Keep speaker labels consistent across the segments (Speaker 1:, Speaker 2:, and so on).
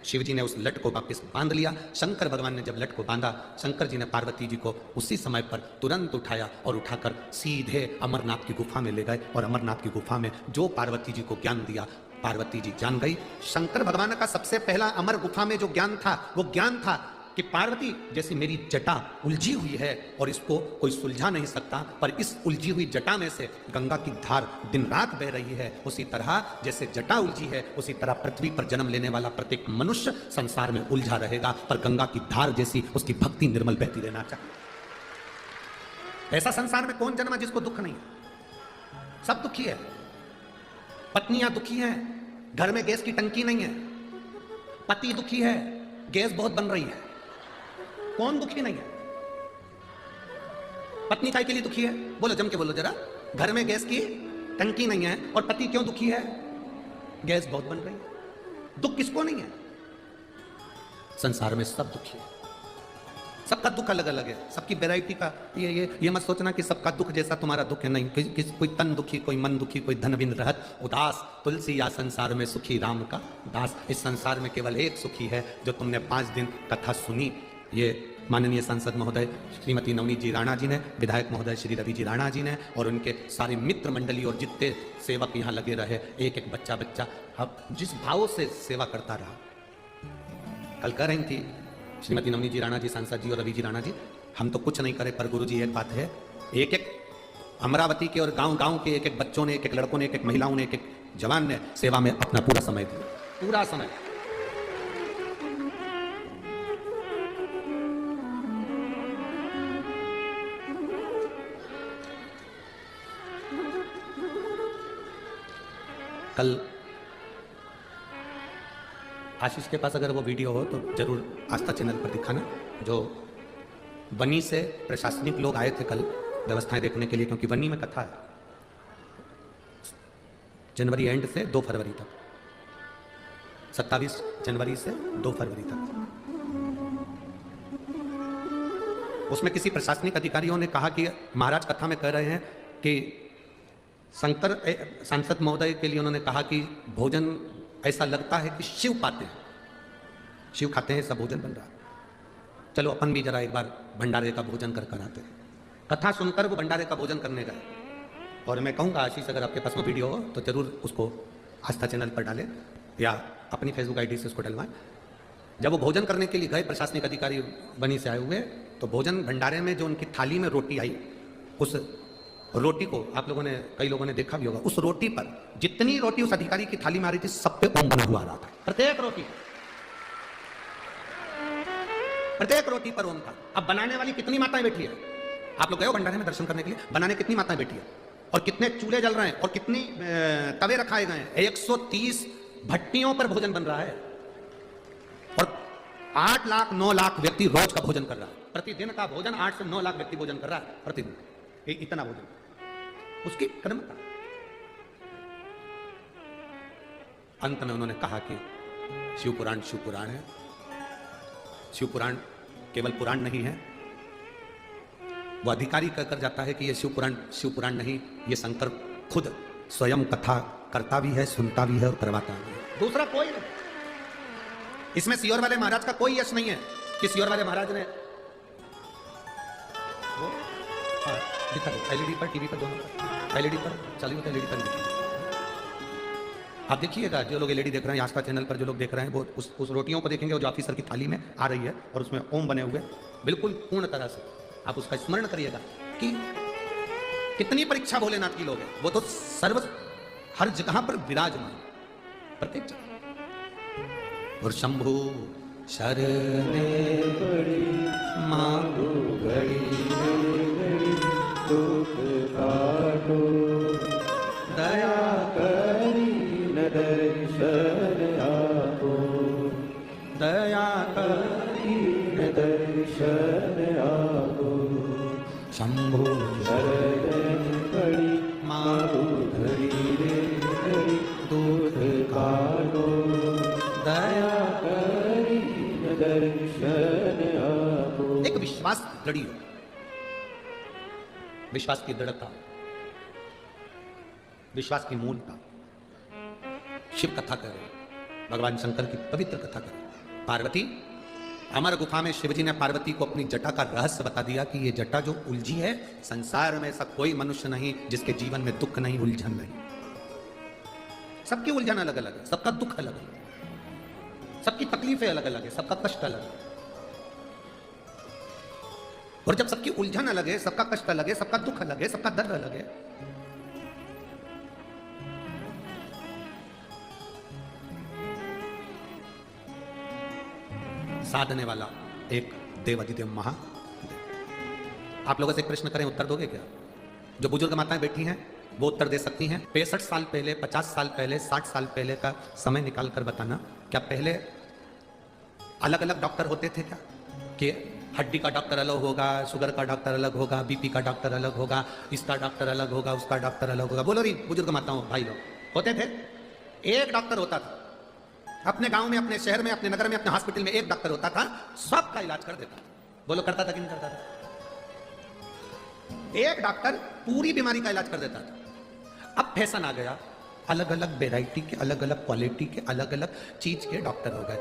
Speaker 1: शिव जी ने उस लट को वापस बांध लिया। शंकर भगवान ने जब लट को बांधा, शंकर जी ने पार्वती जी को उसी समय पर तुरंत उठाया और उठाकर सीधे अमरनाथ की गुफा में ले गए। और अमरनाथ की गुफा में जो पार्वती जी को ज्ञान दिया, पार्वती जी जान गई। शंकर भगवान का सबसे पहला अमर गुफा में जो ज्ञान था, वो ज्ञान था कि पार्वती, जैसी मेरी जटा उलझी हुई है और इसको कोई सुलझा नहीं सकता, पर इस उलझी हुई जटा में से गंगा की धार दिन रात बह रही है, उसी तरह जैसे जटा उलझी है, उसी तरह पृथ्वी पर जन्म लेने वाला प्रत्येक मनुष्य संसार में उलझा रहेगा, पर गंगा की धार जैसी उसकी भक्ति निर्मल बहती रहना चाहिए। ऐसा संसार में कौन जन्मा जिसको दुख नहीं है? सब दुखी है। पत्नियां दुखी हैं, घर में गैस की टंकी नहीं है। पति दुखी है, गैस बहुत बन रही है। कौन दुखी नहीं है? पत्नी काय के लिए दुखी है? बोलो, जम के बोलो जरा। घर में गैस की टंकी नहीं है और पति क्यों दुखी है? गैस बहुत बन रही है। दुख किसको नहीं है? संसार में सब दुखी है। सबका दुख अलग अलग है, सबकी वैरायटी का। ये मत सोचना कि सबका दुख जैसा तुम्हारा दुख है, नहीं। कोई तन दुखी, कोई मन दुखी, कोई धन बिन रहत उदास, तुलसी या संसार में सुखी राम का दास। इस संसार में केवल एक सुखी है जो तुमने 5 दिन कथा सुनी। ये माननीय सांसद महोदय श्रीमती नवनीत जी राणा जी ने, विधायक महोदय श्री रवि जी राणा जी ने, और उनके सारे मित्र मंडली और जितने सेवक यहाँ लगे रहे, एक एक बच्चा बच्चा अब जिस भाव से सेवा करता रहा। कल कह रही थी श्रीमती नवनीत जी राणा जी, सांसद जी और रवि जी राणा जी, हम तो कुछ नहीं करे, पर गुरु जी एक बात है, एक एक अमरावती के और गांव गांव के एक एक बच्चों ने, एक एक लड़कों ने, एक एक महिलाओं ने, एक एक जवान ने सेवा में अपना पूरा समय दिया, पूरा समय। कल आशीष के पास अगर वो वीडियो हो तो जरूर आस्था चैनल पर दिखाना। जो बनी से प्रशासनिक लोग आए थे कल व्यवस्थाएं देखने के लिए, क्योंकि बनी में कथा है जनवरी एंड से 2 फरवरी तक, 27 जनवरी से 2 फरवरी तक। उसमें किसी प्रशासनिक अधिकारियों ने कहा कि महाराज कथा में कह रहे हैं कि शंकर सांसद महोदय के लिए उन्होंने कहा कि भोजन ऐसा लगता है कि शिव पाते हैं, शिव खाते हैं, सब भोजन बन रहा है। चलो अपन भी जरा एक बार भंडारे का भोजन कर कर आते हैं। कथा सुनकर वो भंडारे का भोजन करने गए, और मैं कहूँगा आशीष अगर आपके पास वो वीडियो हो तो जरूर उसको आस्था चैनल पर डालें या अपनी फेसबुक आईडी से उसको डलवाएं। जब वो भोजन करने के लिए गए प्रशासनिक अधिकारी बनी से आए हुए, तो भोजन भंडारे में जो उनकी थाली में रोटी आई, उस रोटी को आप लोगों ने, कई लोगों ने देखा भी होगा, उस रोटी पर जितनी रोटी उस अधिकारी की थाली में आ रही थी, सब पे ओम बना हुआ आ रहा था। प्रत्येक रोटी पर ओम था। अब बनाने वाली कितनी माताएं बैठी है? आप लोग गए हो भंडारे में दर्शन करने के लिए? बनाने कितनी माताएं बैठी है और कितने चूल्हे जल रहे हैं और कितनी तवे रखाए गए हैं? 130 भट्टियों पर भोजन बन रहा है और 8 लाख 9 लाख व्यक्ति रोज का भोजन कर रहा है। प्रतिदिन का भोजन 8 से 9 लाख व्यक्ति भोजन कर रहा है प्रतिदिन। इतना भोजन उसकी कदम का। अंत में उन्होंने कहा कि शिव पुराण है। शिव पुराण केवल पुराण नहीं है। वो अधिकारी कहकर जाता है कि ये शिव पुराण नहीं, ये शंकर खुद स्वयं कथा करता भी है, सुनता भी है और करवाता भी है। दूसरा कोई नहीं। इसमें सियोर वाले महाराज का कोई यश नहीं है कि सियोर वाले महाराज ने दिखा दो एलईडी पर, टीवी पर, दोनों पर। एलईडी पर चालू होता है, एलईडी पर दिखा। आप देखिएगा, जो लोग एलईडी देख रहे हैं, आस्था चैनल पर जो लोग देख रहे हैं, वो उस रोटियों को देखेंगे जो ऑफिसर की थाली में आ रही है और उसमें ओम बने हुए, बिल्कुल पूर्ण तरह से आप उसका स्मरण करिएगा कि कितनी परीक्षा भोलेनाथ की लोग हैं। वो तो हर जगह पर विराजमान, प्रत्येक जगह। और शंभु शरणे पड़ी मांगो घड़ी दुख काटो, दया करी न दर्शन आपो, दया करी न दर्शन आपो। शंभु शरण पड़ी मांगो घड़ी दुख काटो, दया करी न दर्शन आपो। एक विश्वास दृढ़ हो, विश्वास की दृढ़ता, विश्वास की मूलता। शिव कथा करें, भगवान शंकर की पवित्र कथा करें। पार्वती, अमर गुफा में शिवजी ने पार्वती को अपनी जटा का रहस्य बता दिया कि ये जटा जो उलझी है, संसार में ऐसा कोई मनुष्य नहीं जिसके जीवन में दुख नहीं, उलझन नहीं। सबकी उलझन अलग अलग है, सबका दुख अलग है, सबकी तकलीफें अलग अलग है, सबका कष्ट अलग है। और जब सबकी उलझन अलग है, सबका कष्ट अलग है, सबका दुख अलग है, सबका दर्द अलग है, साधने वाला एक देवाधिदेव महा। आप लोगों से एक प्रश्न करें, उत्तर दोगे क्या? जो बुजुर्ग माताएं बैठी हैं वो उत्तर दे सकती हैं। 65 साल पहले, 50 साल पहले, 60 साल पहले का समय निकाल कर बताना, क्या पहले अलग अलग डॉक्टर होते थे क्या? कि हड्डी का डॉक्टर अलग होगा, शुगर का डॉक्टर अलग होगा, बीपी का डॉक्टर अलग होगा, इसका डॉक्टर अलग होगा, उसका डॉक्टर अलग होगा? बोलो री बुजुर्ग माताओं, भाई लोग, होते थे? एक डॉक्टर होता था अपने गांव में, अपने शहर में, अपने नगर में, अपने हॉस्पिटल में। एक डॉक्टर होता था, सबका इलाज कर देता। बोलो करता था कि नहीं करता था? एक डॉक्टर पूरी बीमारी का इलाज कर देता था। अब फैशन आ गया, अलग अलग वेराइटी के, अलग अलग क्वालिटी के, अलग अलग चीज के डॉक्टर हो गए।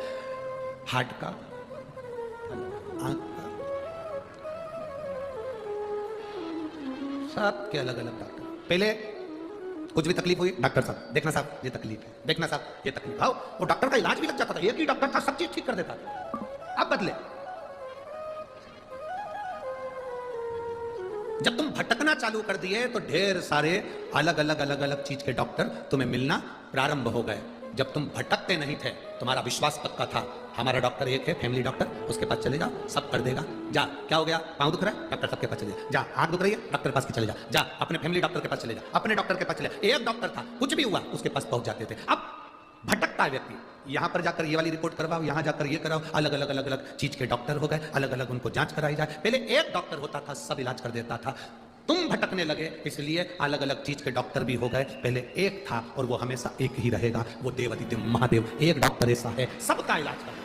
Speaker 1: हार्ट का, आंख का, सबके अलग अलग डॉक्टर। पहले कुछ भी तकलीफ हुई, डॉक्टर साहब देखना, साहब ये तकलीफ है, देखना साहब ये तकलीफ। आओ, वो डॉक्टर का इलाज भी लग जाता था, एक ही डॉक्टर था, सब चीज ठीक कर देता था। अब बदले, जब तुम भटकना चालू कर दिए तो ढेर सारे अलग अलग चीज के डॉक्टर तुम्हें मिलना प्रारंभ हो गए। जब तुम भटकते नहीं थे, तुम्हारा विश्वास पक्का था, हमारा डॉक्टर एक है, फैमिली डॉक्टर, उसके पास चले जाओ, सब कर देगा। जा, क्या हो गया? पाँव दुख रहा है, डॉक्टर सबके पास चले जा। जा, आंख दुख रही है, डॉक्टर के पास चले जा। जा, अपने फैमिली डॉक्टर के पास चले जा, अपने डॉक्टर के पास चले जा। एक डॉक्टर था, कुछ भी हुआ उसके पास पहुंच जाते थे। अब भटकता है व्यक्ति, यहां पर जाकर ये वाली रिपोर्ट करवाओ, यहां जाकर ये कराओ, अलग अलग चीज के डॉक्टर हो गए, अलग अलग उनको जांच कराई जाए। पहले एक डॉक्टर होता था, सब इलाज कर देता था। तुम भटकने लगे, इसलिए अलग अलग चीज के डॉक्टर भी हो गए। पहले एक था और वो हमेशा एक ही रहेगा, वो देवाधिदेव महादेव। एक डॉक्टर ऐसा है, सबका इलाज करता है।